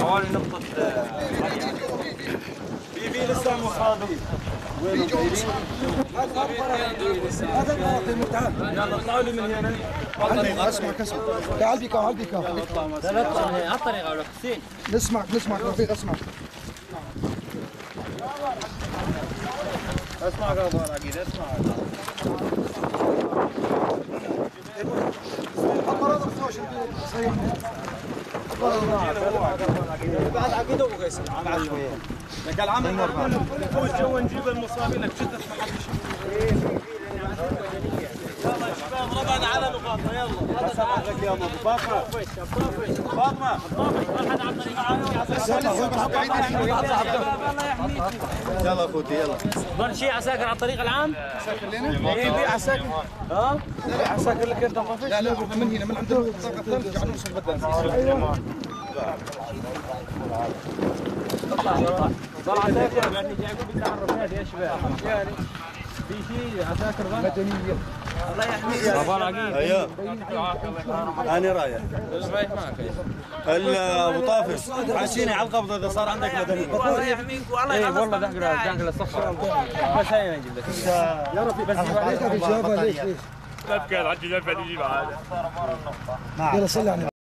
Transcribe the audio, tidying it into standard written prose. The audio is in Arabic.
حوالي نقطة في لسه مصابين. وين هذا القاطع تعال يلا اطلعوا لي من هنا. اسمع كسر تعال بيكا تعال بيكا لا اطلع على الطريقة ولا حسين. نسمعك رفيق اسمعك اسمعك ابو عقيل اسمعك. بعد عقيد ابو قيس بعد شويه لك العمل فوز جو نجيب المصابين لك شتت ما حد يشوف. يلا يا شباب ربعنا على نقاطنا يلا سامحك يا ابو فاطمه فاطمه ما حد عم الله يحميك. يلا اخوتي يلا ظل شيء عساكر على الطريق العام؟ عساكر لنا؟ اي في عساكر ها؟ لا عساكر لك انت ما فيش؟ لا من هنا من عند الطاقه الثلج قاعد نوصل بدل. ايوه اطلع ظل عساكر لاني جايكم بالتعرفات يا شباب يعني في شيء عساكر مدنيه. الله يحميك يا ابو عقيل. ايوه انا رايح. رايح معك ابو طافش عشيني على القبضه اذا صار عندك مدنيه. الله يحميك والله يخلص. والله دقق للصفر بس هي نجيب لك يا ربي بس عليك اجابه ليش لا تبكي الحج جنب يجيب عاد. يلا صلي على